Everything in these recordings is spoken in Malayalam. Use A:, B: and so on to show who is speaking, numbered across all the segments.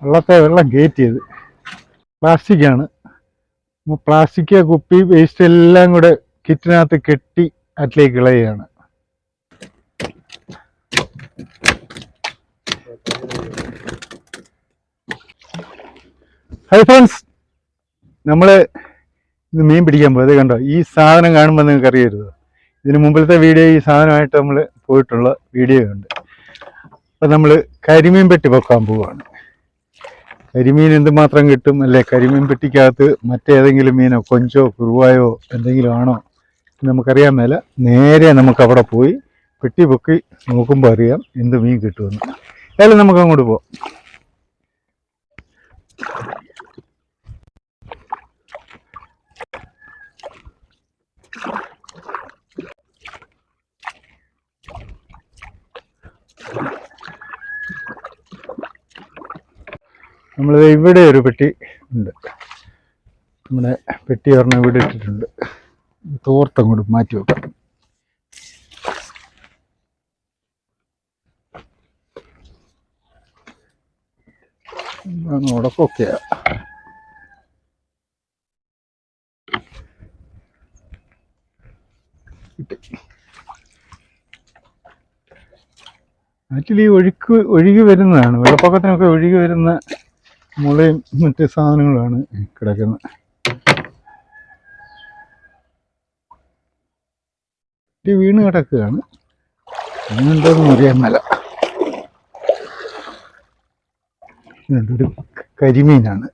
A: വെള്ളം ഗേറ്റ് ചെയ്ത് പ്ലാസ്റ്റിക്കാണ്. പ്ലാസ്റ്റിക് കുപ്പി വേസ്റ്റ് എല്ലാം കൂടെ കിറ്റിനകത്ത് കെട്ടി അതിലേക്ക് കളയുകയാണ്. ഹൈ ഫ്രണ്ട്സ്, നമ്മൾ ഇത് മീൻ പിടിക്കാൻ പോയത് കണ്ടോ. ഈ സാധനം കാണുമ്പോൾ നിങ്ങൾക്ക് അറിയരുത്, ഇതിന് മുമ്പിലത്തെ വീഡിയോ ഈ സാധനമായിട്ട് നമ്മൾ പോയിട്ടുള്ള വീഡിയോ ഉണ്ട്. അപ്പം നമ്മൾ കരിമീൻ പെട്ടി പൊക്കാൻ പോവുകയാണ്. കരിമീൻ എന്തുമാത്രം കിട്ടും അല്ലേ, കരിമീൻ പെട്ടിക്കകത്ത് മറ്റേതെങ്കിലും മീനോ കൊഞ്ചോ കുറുവായോ എന്തെങ്കിലും ആണോ നമുക്കറിയാൻ മേല. നേരെ നമുക്ക് അവിടെ പോയി പെട്ടി പൊക്കി നോക്കുമ്പോൾ അറിയാം എന്ത് മീൻ കിട്ടുമെന്ന്. ഏതായാലും നമുക്ക് അങ്ങോട്ട് പോവാം. നമ്മളിത് ഇവിടെ ഒരു പെട്ടി ഉണ്ട്, നമ്മുടെ പെട്ടി ഒരെണ്ണം ഇവിടെ ഇട്ടിട്ടുണ്ട്. തോർത്തങ്ങോട്ട് മാറ്റി വെക്കാം. ഉടക്കൊക്കെയാ. ആക്ച്വലി ഒഴുകി വരുന്നതാണ്, വെള്ളപ്പൊക്കത്തിനൊക്കെ ഒഴുകി വരുന്ന മുളയും മറ്റ് സാധനങ്ങളാണ് കിടക്കുന്നത്. വീണ് കിടക്കുകയാണ്, അങ്ങനെന്തോന്നും അറിയാൻ മേല. ഒരു കരിമീനാണ്.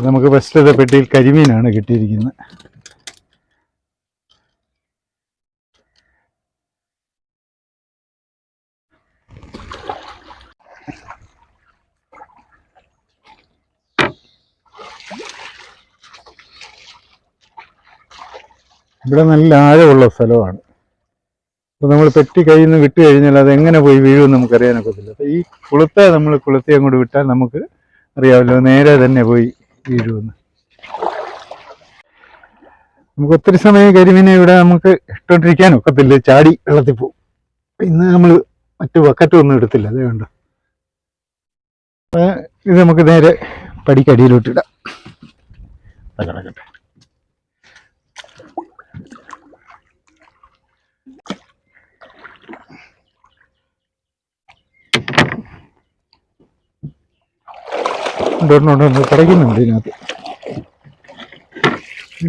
A: നമുക്ക് ഫസ്റ്റത്തെ പെട്ടിയിൽ കരിമീനാണ് കിട്ടിയിരിക്കുന്നത്. ഇവിടെ നല്ല ആഴമുള്ള സ്ഥലമാണ്. അപ്പോൾ നമ്മൾ പെട്ടി കയ്യിൽ നിന്ന് വിട്ട് കഴിഞ്ഞാൽ അത് എങ്ങനെ പോയി വീഴുമെന്ന് നമുക്കറിയാനൊക്കത്തില്ല. അപ്പോൾ ഈ കുളത്തെ അങ്ങോട്ട് വിട്ടാൽ നമുക്ക് അറിയാമല്ലോ നേരെ തന്നെ പോയി വീഴുമെന്ന്. നമുക്ക് ഒത്തിരി സമയം കരിമീനെ ഇവിടെ നമുക്ക് ഇട്ടോണ്ടിരിക്കാനൊക്കത്തില്ല, ചാടി വെള്ളത്തിൽ പോകും. ഇന്ന് നമ്മൾ മറ്റു ബക്കറ്റൊന്നും എടുത്തില്ല, അതേ വേണ്ട. ഇത് നമുക്ക് നേരെ പടിക്കടിയിലോട്ടിടാം. കിടക്കട്ടെ. കിടക്കുന്നുണ്ട് ഇതിനകത്ത്.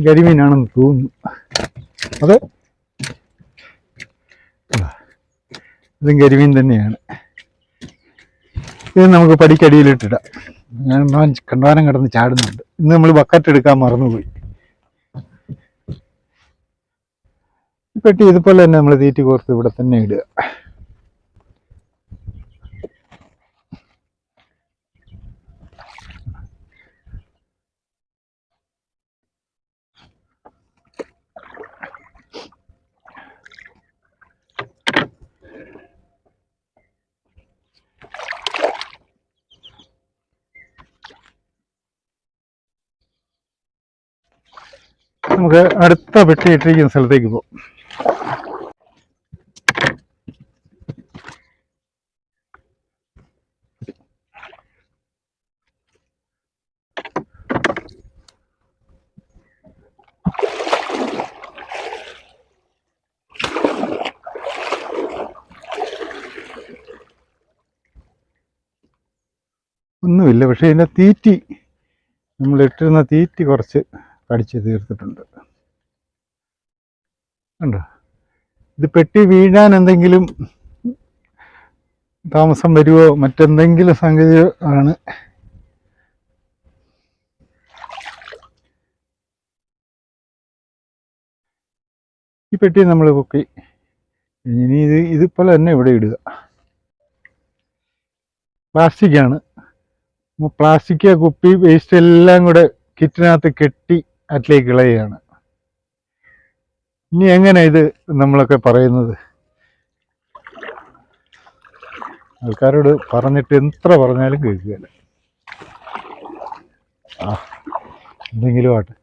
A: കരിമീനാണെന്ന് തോന്നുന്നു. അതെ, ഇതും കരിമീൻ തന്നെയാണ്. ഇത് നമുക്ക് പടിക്കടിയിലിട്ടിടാം. കണ്ടവാനം കിടന്ന് ചാടുന്നുണ്ട്. ഇന്ന് നമ്മൾ ബക്കറ്റ് എടുക്കാൻ മറന്നുപോയി. പെട്ടി ഇതുപോലെ തന്നെ നമ്മൾ തീറ്റി കോർത്ത് ഇവിടെ തന്നെ ഇടുക. നമുക്ക് അടുത്ത പെട്ടി ഇട്ടിരിക്കുന്ന സ്ഥലത്തേക്ക് പോകും. ഒന്നുമില്ല, പക്ഷെ ഇതിൻ്റെ തീറ്റി, നമ്മൾ ഇട്ടിരുന്ന തീറ്റി കുറച്ച് കടിച്ച് തീർത്തിട്ടുണ്ട്. കണ്ടോ, ഇത് പെട്ടി വീഴാൻ എന്തെങ്കിലും താമസം വരുമോ മറ്റെന്തെങ്കിലും സംഗതിയോ ആണ്. ഈ പെട്ടി നമ്മൾ പൊക്കി ഇനി ഇതുപോലെ തന്നെ ഇവിടെ ഇടുക. പ്ലാസ്റ്റിക്കാണ്. പ്ലാസ്റ്റിക് കുപ്പി വേസ്റ്റ് എല്ലാം കൂടെ കിറ്റിനകത്ത് കെട്ടി അതിലേക്ക് കളയുകയാണ്. ഇനി എങ്ങനെ ഇത് നമ്മളൊക്കെ പറയുന്നത്? ആൾക്കാരോട് പറഞ്ഞിട്ട് എത്ര പറഞ്ഞാലും കേൾക്കുകയില്ല. എന്തെങ്കിലും ആട്ടെ.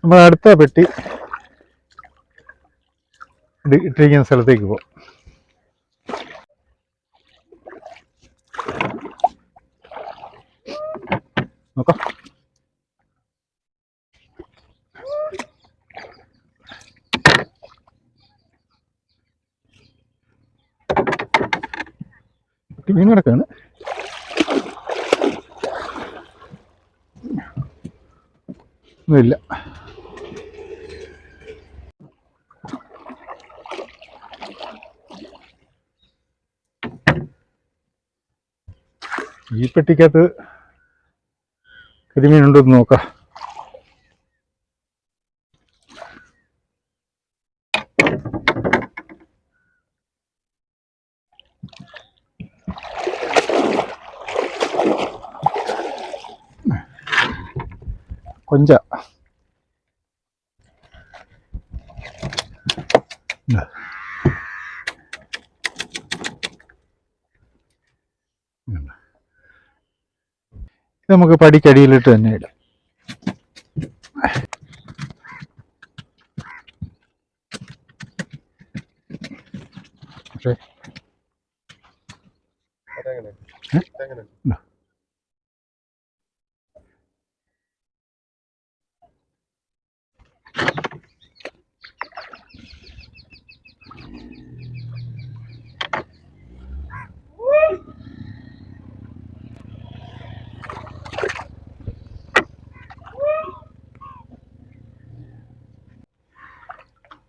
A: നമ്മൾ അടുത്ത പെട്ടി ഇട്ടിരിക്കുന്ന സ്ഥലത്തേക്ക് പോകും. നോക്കാം. മീൻ കിടക്കാണ്. ഒന്നുമില്ല. ഈ പെട്ടിക്കകത്ത് കരിമീനുണ്ടോ എന്ന് നോക്കാം. കൊഞ്ച. നമുക്ക് പടിക്കടിയിലിട്ട് തന്നെ ഇടാം. പക്ഷേ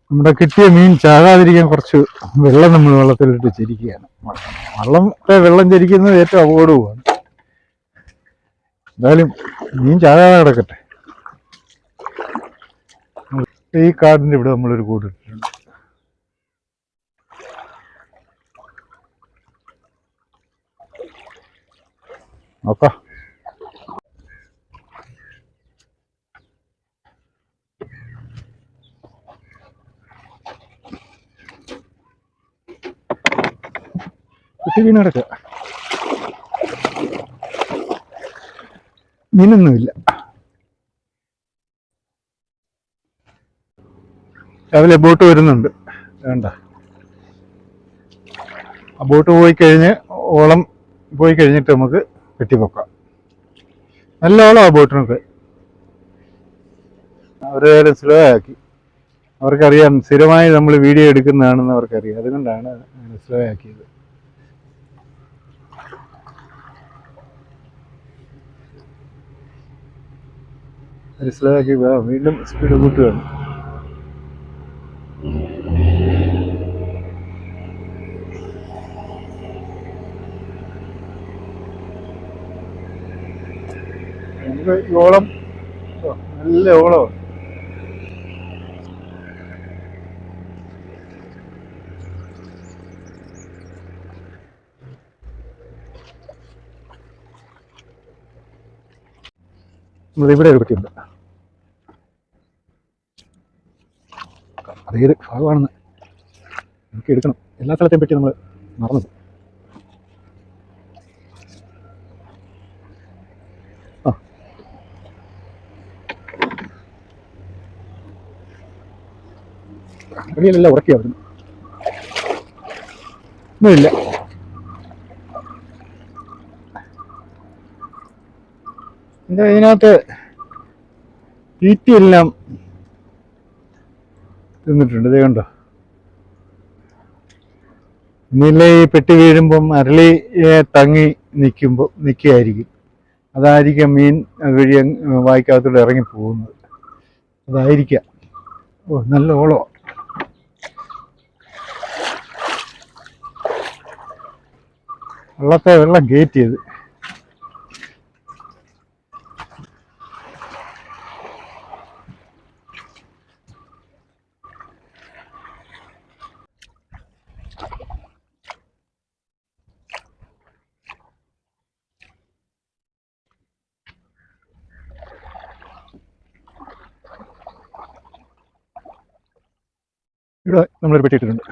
A: നമ്മുടെ കിട്ടിയ മീൻ ചാകാതിരിക്കാൻ കുറച്ച് വെള്ളം നമ്മൾ വെള്ളത്തിലിട്ട് ചരിക്കുകയാണ്. വെള്ളം ചരിക്കുന്നത് ഏറ്റവും അപകടവുമാണ്. എന്തായാലും മീൻ ചാകാതെ കിടക്കട്ടെ. ഈ കാടിൻ്റെ ഇവിടെ നമ്മളൊരു കൂട് ഇട്ടിട്ടുണ്ട്. നോക്കാം. കുട്ടി വീണ് കിടക്കുക. മീനൊന്നുമില്ല. രാവിലെ ബോട്ട് വരുന്നുണ്ട്. വേണ്ട, ആ ബോട്ട് പോയി കഴിഞ്ഞ് ഓളം പോയി കഴിഞ്ഞിട്ട് നമുക്ക് കെട്ടിപ്പൊക്കാം. നല്ല ഓളം ആ ബോട്ടിനൊക്കെ. അവരെ സ്ലോ ആക്കി. അവർക്കറിയാം സ്ഥിരമായി നമ്മൾ വീഡിയോ എടുക്കുന്നതാണെന്ന് അവർക്കറിയാം. അതുകൊണ്ടാണ് സ്ലോ ആക്കിയത്. സ്ലോ ആക്കി വീണ്ടും സ്പീഡ് കൂട്ടുകയാണ്. നമുക്ക് ഓളം നല്ല ഓളമാണ്. നമ്മളിവിടെ ഒരു പെട്ടിയുണ്ട്. അതേത് ഭാഗമാണെന്ന് നമുക്ക് എടുക്കണം. എല്ലാ സ്ഥലത്തെയും പറ്റി നമ്മൾ മറന്നത്. ആ വെളിയിലെല്ലാം ഉറക്കിയാ വരുന്നു. ഒന്നുമില്ല. ഇതിനകത്ത് തീറ്റയെല്ലാം തിന്നിട്ടുണ്ട്. ഇതേ കണ്ടോ. ഇന്നില്ലേ ഈ പെട്ടി വീഴുമ്പം അരളിയെ തങ്ങി നിൽക്കുകയായിരിക്കും. അതായിരിക്കാം മീൻ വഴി വായ്ക്കകത്തൂടെ ഇറങ്ങി പോകുന്നത്. അതായിരിക്കാം. ഓ, നല്ല ഓളോ. വെള്ളം കയറ്റിയത്. ഇവിടെ നമ്മളൊരു പെട്ടി ഇട്ടിട്ടുണ്ട്.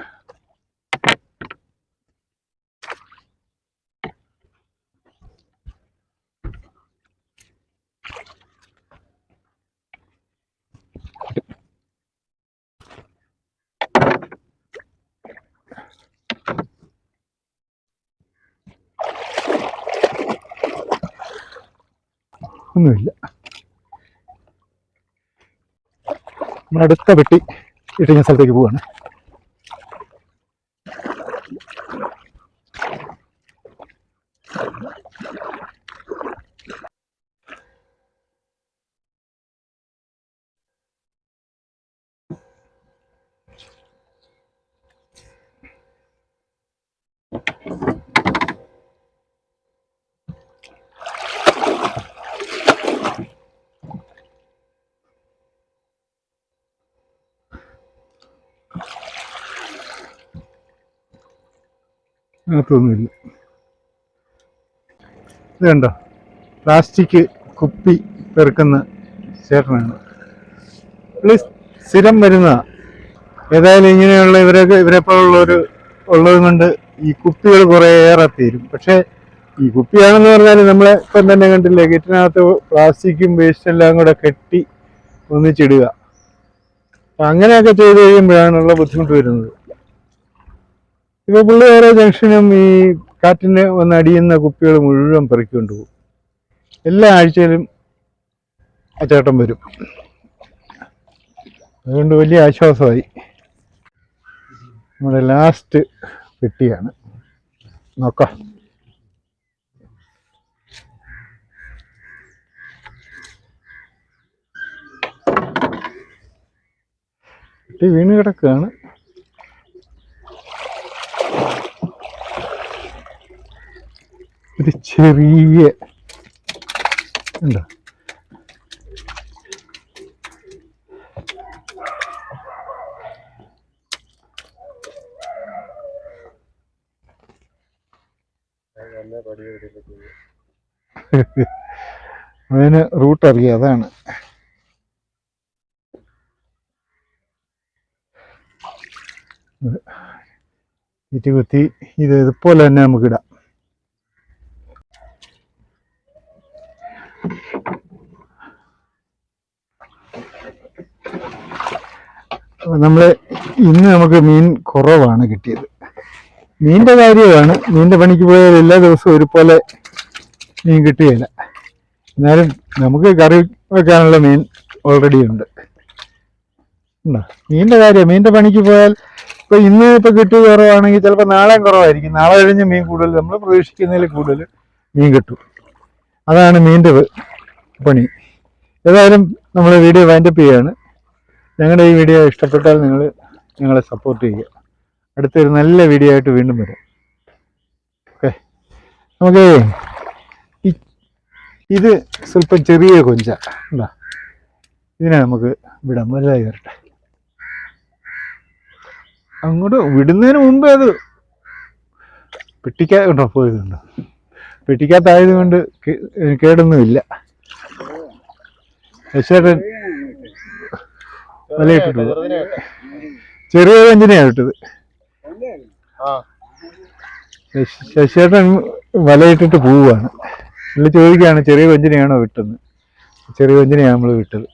A: ഒന്നുമില്ല. നമ്മൾ അടുത്ത പെട്ടി ഇട്ടിങ്ങ സ്ഥലത്തേക്ക് പോവാണ്. അകത്തൊന്നുമില്ല. ഇത് കണ്ടോ, പ്ലാസ്റ്റിക് കുപ്പി പെറുക്കുന്ന ചേട്ടനാണ്. പുള്ളി സ്ഥിരം വരുന്ന. ഏതായാലും ഇങ്ങനെയുള്ള ഇവരെപ്പോലുള്ളൊരു ഉള്ളത് കൊണ്ട് ഈ കുപ്പികൾ കുറേയേറെ തീരും. പക്ഷേ ഈ കുപ്പിയാണെന്ന് പറഞ്ഞാൽ നമ്മളെ ഇപ്പം തന്നെ കണ്ടില്ലേ, കിറ്റിനകത്ത് പ്ലാസ്റ്റിക്കും വേസ്റ്റ് എല്ലാം കൂടെ കെട്ടി ഒന്നിച്ചിടുക. അപ്പം അങ്ങനെയൊക്കെ ചെയ്ത് കഴിയുമ്പോഴാണുള്ള ബുദ്ധിമുട്ട് വരുന്നത്. ഇപ്പോൾ പുള്ളി ഓരോ ജംഗ്ഷനും ഈ കാറ്റിന് വന്ന് അടിയുന്ന കുപ്പികൾ മുഴുവൻ പെറുക്കിക്കൊണ്ട് പോകും. എല്ലാ ആഴ്ചയിലും ആ ചേട്ടൻ വരും. അതുകൊണ്ട് വലിയ ആശ്വാസമായി. നമ്മുടെ ലാസ്റ്റ് പെട്ടിയാണ്. നോക്കാം. പെട്ടി വീണ് കിടക്കുകയാണ്. ഒരു ചെറിയ ഉണ്ടോ, അതിന് റൂട്ട് അറിയാം, അതാണ്. കുത്തി ഇത് ഇതുപോലെ തന്നെ നമുക്കിടാം. നമ്മള് ഇന്ന് നമുക്ക് മീൻ കുറവാണ് കിട്ടിയത്. മീനിന്റെ കാര്യമാണ്, മീനിന്റെ പണിക്ക് പോയാൽ എല്ലാ ദിവസവും ഒരുപോലെ മീൻ കിട്ടുകയില്ല. എന്നാലും നമുക്ക് കറി വെക്കാനുള്ള മീൻ ഓൾറെഡി ഉണ്ട്. മീനിന്റെ കാര്യം, മീനിന്റെ പണിക്ക് പോയാൽ ഇപ്പൊ ഇന്ന് ഇപ്പൊ കിട്ടിയ കുറവാണെങ്കിൽ ചിലപ്പോൾ നാളെയും കുറവായിരിക്കും. നാളെ കഴിഞ്ഞ് മീൻ കൂടുതൽ, നമ്മൾ പ്രതീക്ഷിക്കുന്നതിൽ കൂടുതൽ മീൻ കിട്ടും. അതാണ് മീനിന്റെ പണി. ഏതായാലും നമ്മൾ വീഡിയോ വൈൻഡപ്പ് ചെയ്യുകയാണ്. ഞങ്ങളുടെ ഈ വീഡിയോ ഇഷ്ടപ്പെട്ടാൽ നിങ്ങൾ ഞങ്ങളെ സപ്പോർട്ട് ചെയ്യുക. അടുത്തൊരു നല്ല വീഡിയോ ആയിട്ട് വീണ്ടും വരാം. ഓക്കെ, നമുക്ക് ഇത് സ്വല്പം ചെറിയ കൊഞ്ച ഉണ്ടോ, ഇതിനെ നമുക്ക് വിടാം. വലുതായി വരട്ടെ. അങ്ങോട്ട് വിടുന്നതിന് മുമ്പേ അത് പെട്ടിക്കകത്തുണ്ടോ പോയതുണ്ടോ, പെട്ടിക്കകത്തായത് കൊണ്ട് കേടൊന്നുമില്ല. ശശിയേട്ടൻ വലയിട്ടിട്ട് ചെറിയ കൊഞ്ചിനെയാണ് വിട്ടത്. ശശിയേട്ടൻ വലയിട്ടിട്ട് പോവുകയാണ്. പുള്ളി ചോദിക്കുകയാണ് ചെറിയ കൊഞ്ചിനെയാണോ വിട്ടെന്ന്. ചെറിയ കൊഞ്ചിനെയാണ് നമ്മൾ വിട്ടത്.